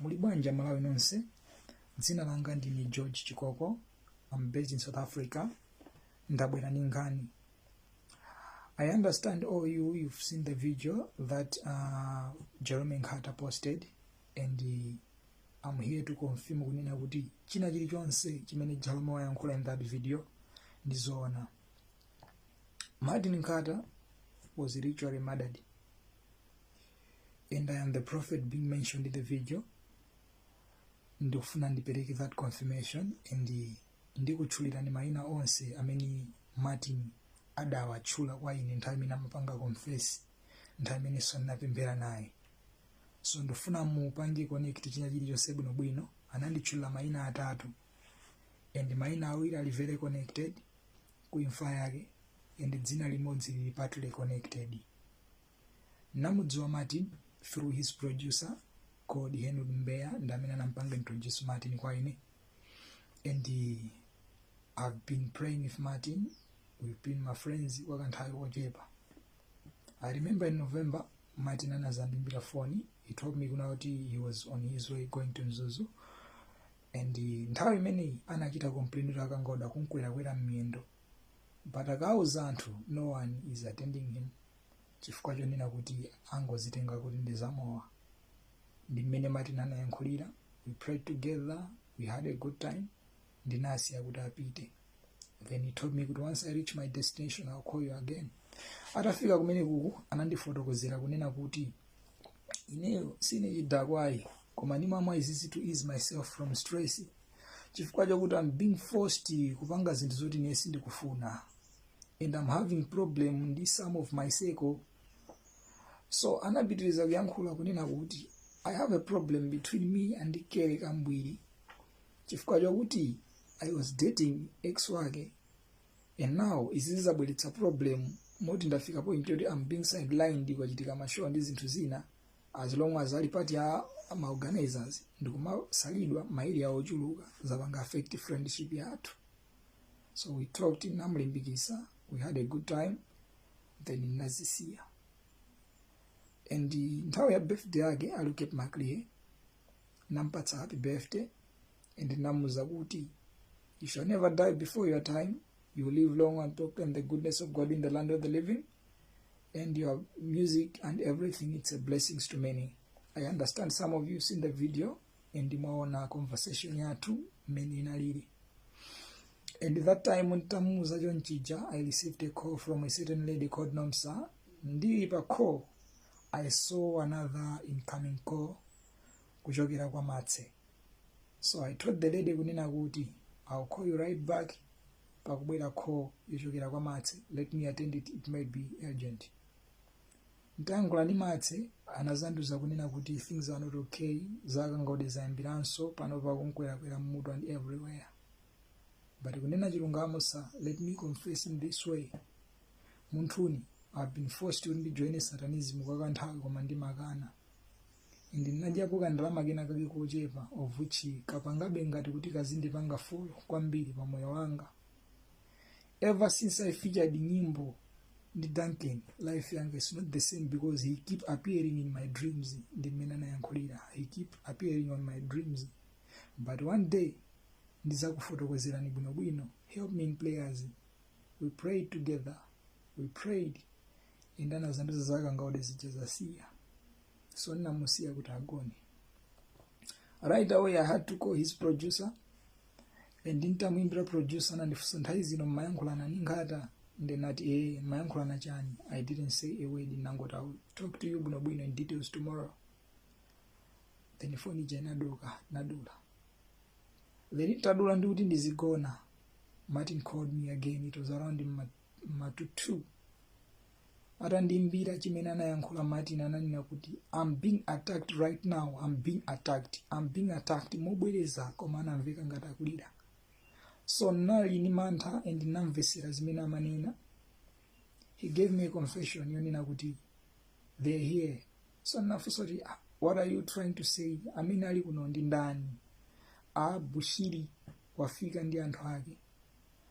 Muli bwanja Malawi nonse. Dzina langa ndini George Chikoko. I'm based in South Africa. Ndabwera ndi nkhani. I understand all you've seen the video that Jerome Nkata posted, and I'm here to confirm kunena kuti china chilichonse chimene Jerome wayankhula in that video ndizoona. Martin Nkata was ritually murdered, and I am the prophet being mentioned in the video. Ndofuna ndipereke that confirmation, and ndikutchulira ni maina onse amene Martin adawatchula kwa ine nthawi imene amapanga confess, nthawi imene sonapemphera naye. So ndofuna mupange connect china chilichonse bwinobwino. Ananditchulira maina atatu, and maina awiri ali very connected ku imfa yake, and dzina limodzi lili partly connected. Namudziwa Martin through his producer called Henry Mbeya, and amene anampanga introduce Martin kwa ine. And I've been praying with Martin. We've been my friends wakanthawi kochepa. I remember in November, Martin anazandimbira phone. He told me kuti he was on his way going to Mzuzu. And nthawi imene anachita complaint akangoda kunkwera mmiyendo. But akauza anthu, no one is attending him. Chifukwa chonena kuti angozitenga kuti ndizamowa. Ndi mmene Martin anayankhulira. We prayed together. We had a good time. Ndinasiya kuti apite. Then he told me that once I reach my destination, I'll call you again. Atafika kumene kuku anandifotokozera kunena kuti ineyo sine chidakwayi koma ndimamwa izizi to ease myself from stress. Chifukwa chokuti I'm being forced kupanga zinthu zoti ine sindikufuna, and I'm having problem ndi some of my circle. So anapitiriza kuyankhula kunena kuti I have a problem between me and Kele Kambwiri. Chifukwa chokuti I was dating ex wake, and now izizi zabweretsa problem moti ndafika point yoti I'm being sidelined kwachitika mashow ndi zinthu zina, as long as ali part ya organizers ndikumasalidwa maili yawo ochuluka zapanga affect friendship yathu. So we talked, namulimbikisa, we had a good time, then nazisiya. And nthawi ya birthday yake ali Cape Maclear, nampatsa happy birthday, and namuza kuti you shall never die before your time. You will live long and proclaim the goodness of God in the land of the living. And your music and everything, it's a blessings to many. I understand some of you seen the video, and mwaona conversation yathu many inalili. And that time when tamuza chonchija, I received a call from a certain lady called Nomsa. Ndili pa call, I saw another incoming call kuchokera kwa Martse. So I told the lady kunena kuti I'll call you right back. Pakubwera call yochokera kwa Martse. Let me attend it. It might be urgent. Ntayankhula ndi Martse anazanduza kunena kuti things are not okay. Zaka ngode zayambiranso pano pakunkwera mmutu and everywhere. But kunena chilungamo sa, let me confess in this way. Munthuni, I've been forced to join Satanism kwa kanthawi koma ndimakana. Indi ndinajapo kandalama kena kake kochepa, of which kapangabe ngati kuti kazindipanga full kwambiri pa moyo wanga. Ever since I featured nyimbo ndi Duncan, life yanga is not the same because he keep appearing in my dreams. Ndi mmene anayankhulira, he keep appearing on my dreams. But one day ndizakufotokozerani bwinobwino. Help me in prayers. We prayed together. We prayed. And anazanduza zaka ngode zichazasiya. So namusiya kuti agone. Right away I had to call his producer, and ndintamuimbira producer nandifunsa nthawi zino mayankhulana ndi Nkata, ndenati mayankhulana chani. I didn't say a word, nangoti I'll talk to you bwinobwino in details tomorrow. Then phone ija nadula. Then itadula ndi kuti ndizigona. Martin called me again. It was around matutu. Atandimbira chimene anayankhula Martin ananena kuti I'm being attacked right now. I'm being attacked. Mobwereza koma anamveka ngati akulira. So nali ni mantha and namvesera zimene amanena. He gave me a confession yonena kuti they're here. So nafunsa kuti what are you trying to say? Amene ali kuno ndi ndani? Bushiri wafika ndi anthu ake.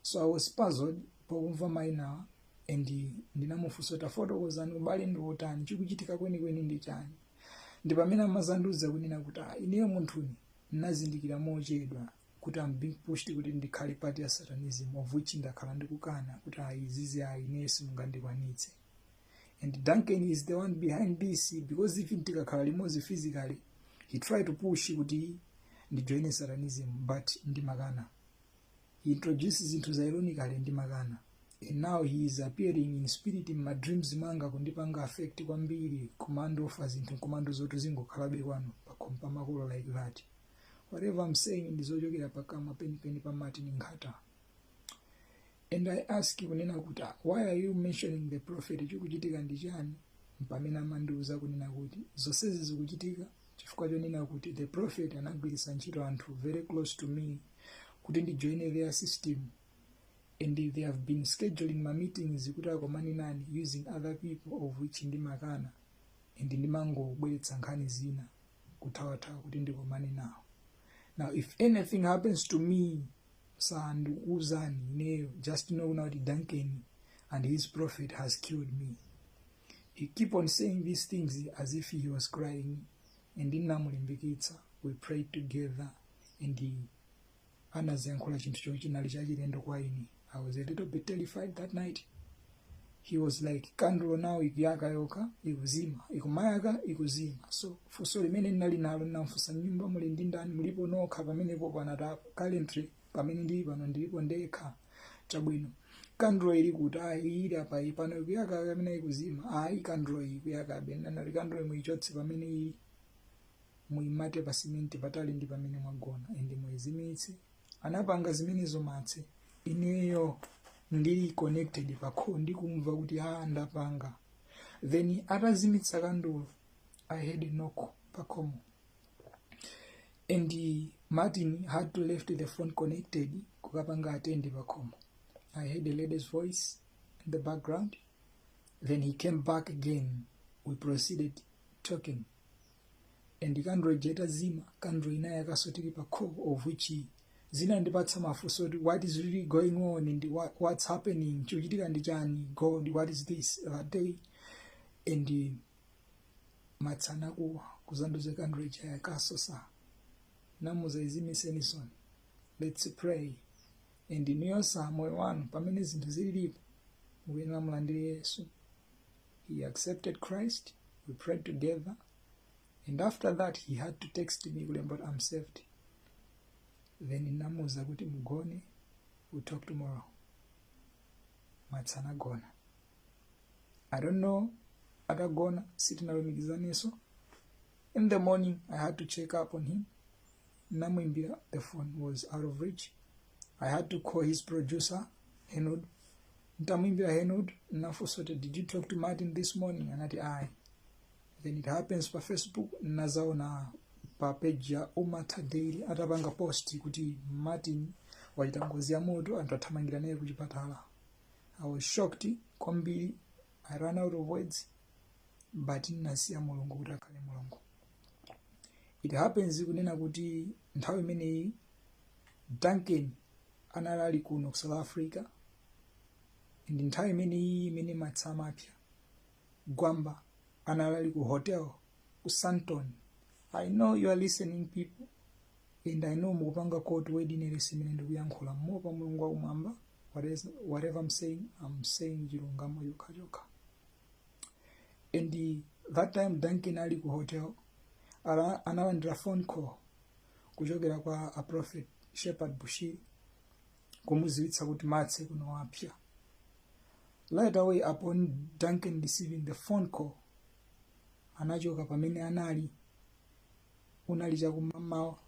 So I was puzzled pokumva maina, and ndinamufunsa tafotokozani ubale ndi wotani, chikuchitika kweni ndi chani. ndi pamene amazanduza kunena kuti ineyo munthuni nazindikira mochedwa kuti I'm being pushed kuti ndikhale part ya Satanism, of which ndakhala ndikukana kuti izizi ineyo simungandikwanitse. And Duncan is the one behind this, because even tikakhala limodzi physically, he tried to push kuti ndijoine Satanism, but ndimakana. He introduces into ironically ndimakana. And now he is appearing in spirit in my dreams manga kundipanga affect kwambiri commando offers into commando zoto zingokhalabe kwano pakompa makolo like that. Whatever I'm saying ndizochokera pakama penipeni pa Martin Ngata. And I ask you kunena kuti why are you mentioning the prophet? Chikuchitika ndi chani? Mpamene amandiuza kunena kuti zonsezi zikuchitika chifukwa chonena kuti the prophet anagwiritsa ntchito anthu very close to me kuti ndijoine their system. And they have been scheduling my meetings kuti akomane nani using other people, of which ndimakana and ndimangobweretsa nkhani zina kuthawa kuti ndikomane nawo. Now if anything happens to me, sandukuzani ineyo, just know now that Duncan and his prophet has killed me. He keep on saying these things as if he was crying, and ndinamulimbikitsa, we prayed together, and he anaziyankhula chinthu chomwe chinali chachilendo kwa ine. I was a little bit terrified that night. He was like, candle now ikuyaka yoka ikuzima, ikumayaka ikuzima. So funso limene ndinali nalo ndinafunsa nyumba muli ndi ndani, mulipo nokha pamenepo panatapo currently pamene ndili pano ndilipo ndekha. Chabwino candle ili kuti ili apa pano ikuyaka pamene ikuzima, candle ikuyaka bena nali candle muichotse pamene ili muimate pa simenti patali ndi pamene mwagona ndi muizimitse. Anapanga zimenezo matse ineyo ndili connected pakho ndikumva kuti ndapanga. Then atazimitsa kandulo, I had a knock pakhomo, and Martin had to left the phone connected kukapanga attend pakhomo. I heard a lady's voice in the background. Then he came back again. We proceeded talking, and kandro jeta zima kandro inaya kasotiki pakho, of which zina ndipatsa mafunso what is really going on and what's happening, chikuchitika ndi chani, God, what is this that day. And matsana kuzanduza kandro chaya kasosa namuza izimisenison, let's pray. And niyosa moyo wanu pamene zinthu zilipo muyenera mulandire Yesu. He accepted Christ, we prayed together, and after that he had to text me but I'm saved. Then namuza kuti mugone, we'll talk tomorrow. Matsana gona. I don't know atagona sitinalumikizaniso. In the morning I had to check up on him. Namuimbira, the phone was out of reach. I had to call his producer, Henod. Ntamuimbira Henod, nafusote, did you talk to Martin this morning? Anati aye. Then it happens pa Facebook, nazaona pa page ya Umata Daily atapanga post kuti Martin wachita ngozi ya moto anthu athamangira naye kuchipatala. I was shocked kwambiri. I ran out of words, but nasiya Mulungu kuti akhale Mulungu. It happens kunena kuti nthawi imeneyi Duncan analali kuno ku South Africa, and nthawi imeneyi imene matsama apya Gwamba analali ku hotel ku Santon. I know you are listening, people, and I know mukupanga court wedding isimene ndikuyankhula mopa Mulungu wakumwamba. Whatever I'm saying chilungamo yokha. And that time Duncan ali ku hotel, analandira phone call kuchokera kwa a prophet Shepherd Bushiri kumuziwitsa kuti Martse kuno wapya. Right away upon Duncan receiving the phone call, anachoka pamene anali unali chakumamawa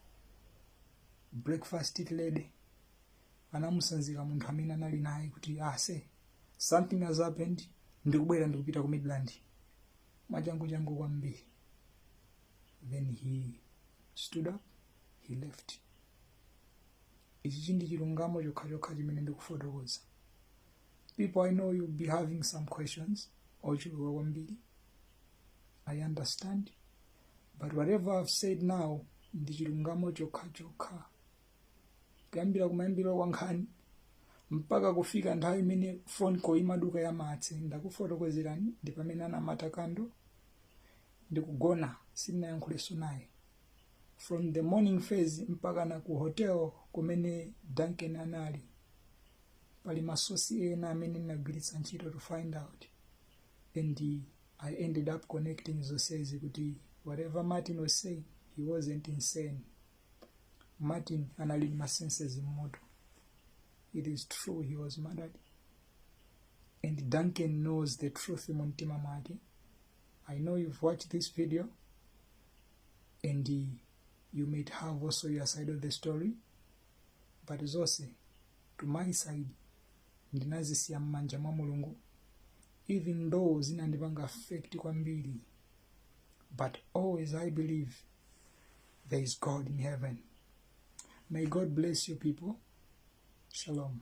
breakfast lady, anamusanzika munthu amene anali naye kuti something has happened, ndikubwera ndikupita ku Midland machangu kwambiri. Then he stood up, he left. Ichi chindi chilungamo chokha chimene ndikufotokoza. People, I know you'll be having some questions ochuluka kwambiri. I understand, but whatever I've said now ndi chilungamo chokha. Kuyambira kumayambiro kwa nkhani mpaka kufika nthawi imene phone call imaduka ya Martse ndakufotokozerani ndi pamene anamata kando. ndikugona sindinayankhulenso naye from the morning phase mpaka na ku hotel kumene Duncan anali. Pali masosi ena amene ndinagwiritsa ntchito to find out, and I ended up connecting zonsezi kuti whatever Martin was saying, he wasn't insane. Martin anali ma senses mmoto. It is true, he was murdered. And Duncan knows the truth mu mtima mwake. I know you've watched this video and you might have also your side of the story, but zonse to my side ndinazisiya m'manja mwa Mulungu, even though zinandipanga affect kwambiri, but always I believe there is God in heaven. May God bless you people. Shalom.